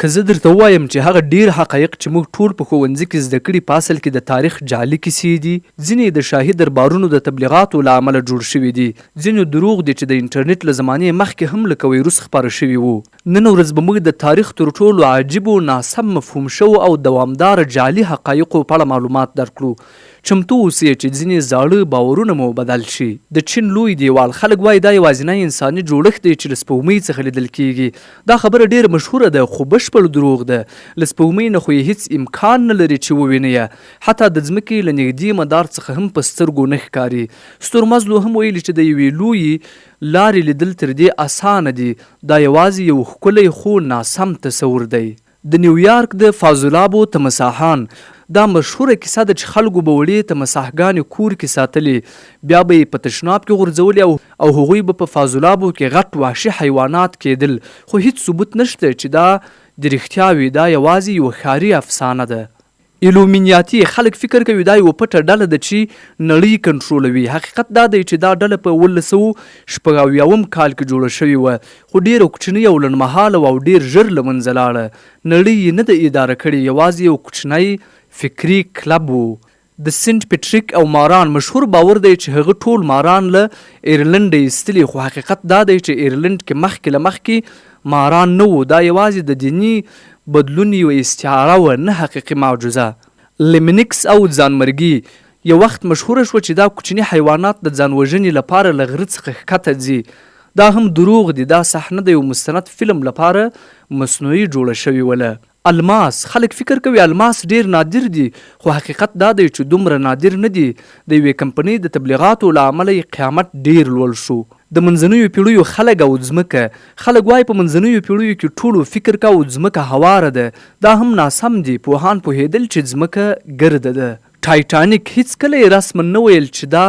که زه درته ووایم چې هغه ډیر حقایق چې موږ ټول په ښوونځي کې زده کړي په اصل کې د تاریخ جعلي کیسې دي. ځینې د شاهي دربارونو د تبلیغاتو له امله جوړ شوي دي، ځینې دروغ دي چې د انټرنیټ له زمانې مخکې هم لکه ویروس خپاره شوي وو. نن ورځ به موږ د تاریخ تر ټولو عجیبو، ناسم مفهوم شوو او دوامداره جعلي حقایقو په اړه معلومات درکړو. چمتو اوسئ چې ځینې زاړه باورونه مو بدل شي. د چین لوی دیوال خلک وایي دا یوازینی انساني جوړښت دی چې له سپوږمۍ څخه لیدل کیږي. دا خبره ډیره مشهوره ده خو بشپړ دروغ ده. له سپوږمۍ نه خو یې هیڅ امکان نه لري چې ووینئ. حتی د ځمکې له نږدې مدار څخه هم په سترګو نه ښکاري. ستورمزلو هم ویلي چې د یوې لویې لارې لیدل تر دې اسانه دي. دا یوازې یو ښکلی خو ناسم تصور دی. د نیویارک د فاضلابو تمساحان، دا مشهوره کیسه ده چې خلکو به وړې تمساحګانې کور کې ساتلې، بیا به یې په تشناب کې غورځولې او هغوی به په فاضلابو کې غټ وحشي حیوانات کېدل. خو هیڅ ثبوت نشته چې دا د رښتیا وي. دا یوازې یوه ښاري افسانه ده. ایلومینیاتي خلک فکر کوي دا یوه پټه ډله ده چې نړۍ کنټرولوي. حقیقت دا دی چې دا ډله په 1976 کال کې جوړه شوې وه، خو ډېره کوچنۍ او لنډمهاله وه او ډېر ژر له منځه لاړه. نړۍ یې نه ده اداره کړې، یوازې یو کوچنی فکري کلب و. د سنت پیټریک او ماران مشهور باور دی چې هغه ټول ماران له ایرلنډه ایستلي، خو حقیقت دا دی چې ایرلنډ کې مخکې له مخکې ماران نه وو. دا یوازې د دیني بدلون یو استعاره وه، نه حقیقي معجزه. لیمنکس او ځانمرګي یو وخت مشهوره شوه چې دا کوچني حیوانات د ځان وژنې لپاره له غره څخه ښکته ځي. دا هم دروغ دي. دا صحنه د یو مستند فلم لپاره مصنوعي جوړه شوې وله. الماس خلک فکر کوي الماس ډیر نادر دي، خو حقیقت دا دی چې دومره نادر نه دي. د یوې کمپنۍ د تبلیغاتو له امله یې قیامت ډیر لوړ شو. د منځنیو پیړیو خلک او ځمکه، خلک وایي په منځنیو پیړیو کې ټولو فکر کا او ځمکه هواره ده. دا هم ناسم دي. پوهان پوهېدل چې ځمکه ګرده ده. ټایټانیک هیڅکله یې رسما نه ویل چې دا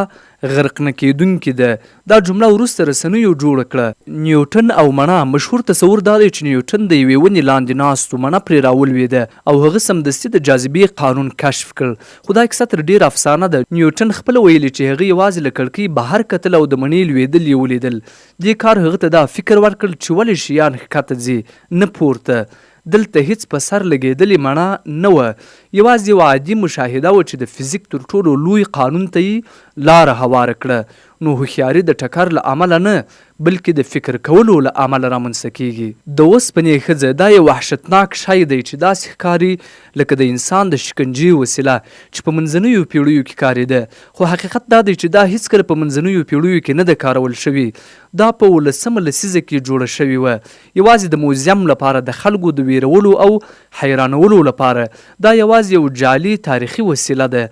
غرق نه کېدونکې ده. دا جمله وروسته رسنیو جوړه کړه. نیوټن او مڼه مشهور تصور دا دی چې نیوټن د یوې ونې لاندې ناست و، مڼه پرې راولوېده او هغه سمدستي د جاذبې قانون کشف کړ. خو دا کیسه تر ډېره افسانه ده. نیوټن خپله ویلي چې هغه یوازې له کړکۍ بهر کتل او د مڼې لوېدل یې ولیدل. دې کار هغه ته دا فکر ورکړ چې ولې شیان ښکته ځي نه پورته. دلته هیڅ په سر لګېدلې مڼه نه وه، یوازې یوه عادي مشاهده وه چې د فزیک تر ټولو لوی قانون ته یې لاره هواره کړه. نو هوښیاري د ټکر له امله نه بلکې د فکر کولو له امله رامنځته کیږي. د اوسپنې ښځه دا یو وحشتناک شی دی چې داسې ښکاري لکه د انسان د شکنجې وسیله چې په منځنیو پیړیو کې کارېده. خو حقیقت دا دی چې دا هیڅکله په منځنیو پیړیو کې نه ده کارول شوي. دا په 19مه لسیزه کې جوړه شوې وه، یوازې د موزیم لپاره، د خلکو د ویرولو او حیرانولو لپاره. دا یوازې یو جعلي تاریخي وسیله ده،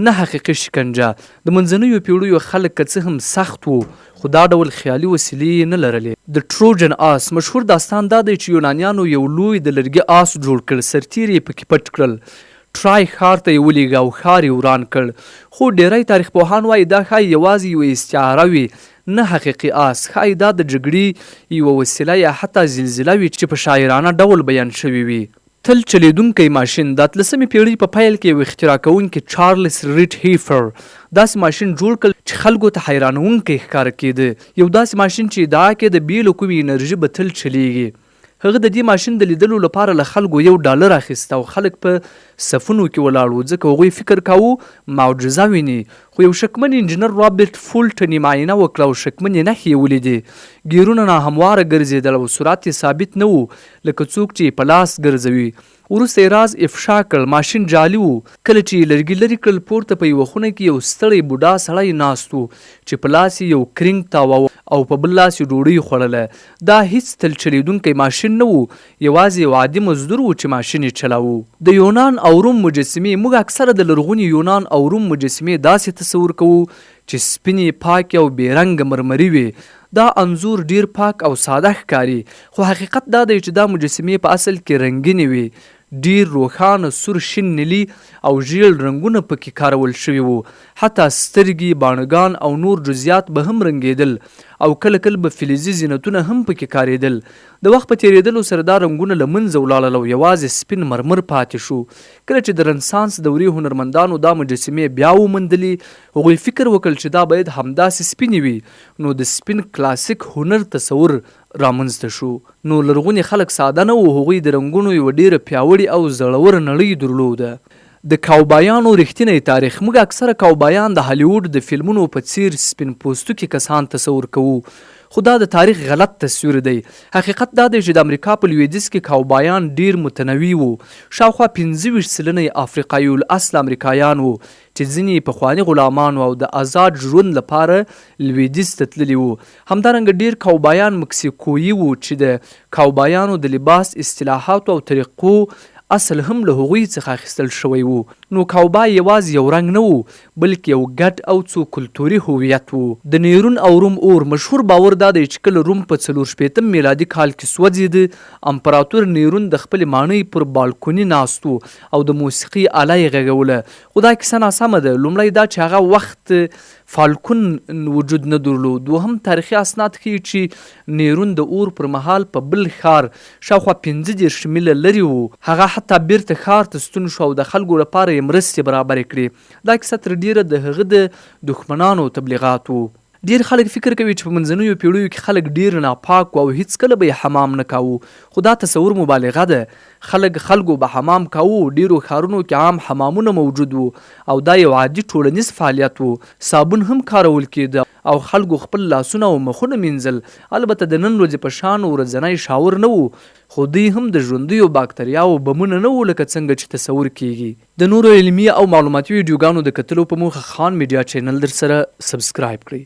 نه حقیقي شکنجه. د منځنیو پیړیو خلک که څه هم سخت وو، خو دا ډول خیالي وسیلې نه لرلې. د ټروجن آس مشهور داستان دا دی چې یونانیانو یو لوی د لرګي آس جوړ کړ، سرتیري یې پکې پټ کړل. ټرای ښار ته یې ولیږه او ښار یې وران کړ. خو ډیری تاریخ پوهان وایي دا ښایي یوازې یوه استعاره وي، نه حقیقي آس. ښایي دا د جګړې یوه وسیله یا حتی زلزله وي چې په شاعرانه ډول بیان شوې وي. تل چلیدونکی ماشین د 18مې پیړۍ په پیل کې یو اختراع کوونکی چارلز ریډ هیفر داسې ماشین جوړ کړ چې خلکو ته حیرانوونکی ښکاره کېده. یو داسې ماشین چې ادعا کې د بېلو کومې انرژي به تل چلیږي. هغه د دې ماشین د لیدلو لپاره له خلکو $1 اخیسته او خلک په صفونو کې ولاړ وو، ځکه هغوی فکر کاوه معجزه ویني. خو یو شکمن انجینر رابرټ فولټن یې معاینه وکړه او شکمنې نښې یې ولیدې. ګیرونه ناهمواره ګرځېدل او سرعت یې ثابت نه و لکه څوک چې یې په لاس ګرځوي. وروسته یې راز افشا کړ، ماشین جعلي و. کله چې یې لرګي لرې کړل، پورته په یوه خونه کې یو ستړی بوډا سړی ناست و چې په لاس یې یو کرینګ تاواوه او په بل لاس یې ډوډۍ خوړله. دا هیڅ تل چلیدونکی ماشین نه و، یوازې یو عادي مزدور و چې ماشین یې چلاوه. د یونان او روم مجسمې، موږ اکثره د لرغوني یونان او روم مجسمې داسې تصور کوو چې سپینې، پاکې او بې رنګه مرمري وي. دا انځور ډیر پاک او ساده ښکاري، خو حقیقت دا دی چې دا مجسمې په اصل کې رنګینې وي. ډیر روښانه سور، شین، نیلي او ژیړ رنګونه پکې کارول شوي وو. حتی سترګې، باڼګان او نور جزئیات به هم رنګېدل او کله کله به فلزي زینتونه هم پکې کارېدل. د وخت په تېرېدلو سره دا رنګونه له منځه ولاړل او یوازې سپین مرمر پاتې شو. کله چې د رنسانس دورې هنرمندانو دا مجسمې بیا وموندلې، هغوی فکر وکړ چې دا باید همداسې سپینې وي. نو د سپین کلاسیک هنر تصور رامنځته شو. نو لرغوني خلک ساده نه وو، هغوی د رنګونو یوه ډېره پیاوړې او زړوره نړۍ درلوده. د کاوبایانو ریښتینی تاریخ. موږ اکثره کاوبایان د هالیوډ د فلمونو په څیر سپین پوستکي کسان تصور کوو، خو دا د تاریخ غلط تصویر دی. حقیقت دا دی چې د امریکا په لویدیځ کې کاوبایان ډیر متنوع وو. شاوخوا 25 سلنه افریقایي الاصل امریکایان وو چې ځینې پخواني غلامان او د آزاد ژوند لپاره لویدیځ ته تللي وو. همدارنګه ډیر کاوبایان مکسیکویي وو چې د کاوبایانو د لباس اصطلاحاتو او طریقو اصل هم له هغوی څخه اخیستل شوی وو. نو کاوبای یوازې یو رنګ نه وو، بلکې یو ګډ او څو کلتوري هویت وو. د نیرون او روم اور. مشهور باور دا دی چې کله روم په 450 میلادي کال کې سوځېده، امپراتور نیرون د خپلې ماڼۍ پر بالکوني ناست او د موسیقي آله یې غږوله. خو دا کیسه ناسمه ده. لومړی دا چې هغه وخت فالکون وجود نه درلود. دوهم تاریخي اسناد ښیي چې نیرون د اور پر مهال په بل ښار شاوخوا 15 میله لرې وو. هغه حتی بیرته ښار ته ستون شو او د خلکو لپاره یې مرستې برابرې کړې. دا کیسه تر ډیره د هغه د دښمنانو تبلیغات وو. ډیر خلک فکر کوي چې په منځنیو پیړیو کې خلک ډیر ناپاک او هیڅکله به یې حمام نه کاوه، خو دا تصور مبالغه ده. خلکو به حمام کاوه. ډیرو ښارونو کې عام حمامونه موجود وو او دا یو عادي ټولنیز فعالیت وو. صابون هم کارول کېده او خلکو خپل لاسونه او مخونه مینځل. البته د نن ورځې په شان ورځنی شاور نه وو، خو دوی هم د ژوندیو باکتریاوو بمونه نه وو لکه څنګه چې تصور کیږي. د نورو علمي او معلوماتي ویډیوګانو د کتلو په موخه خان میډیا چینل در سره سبسکرایب کړئ.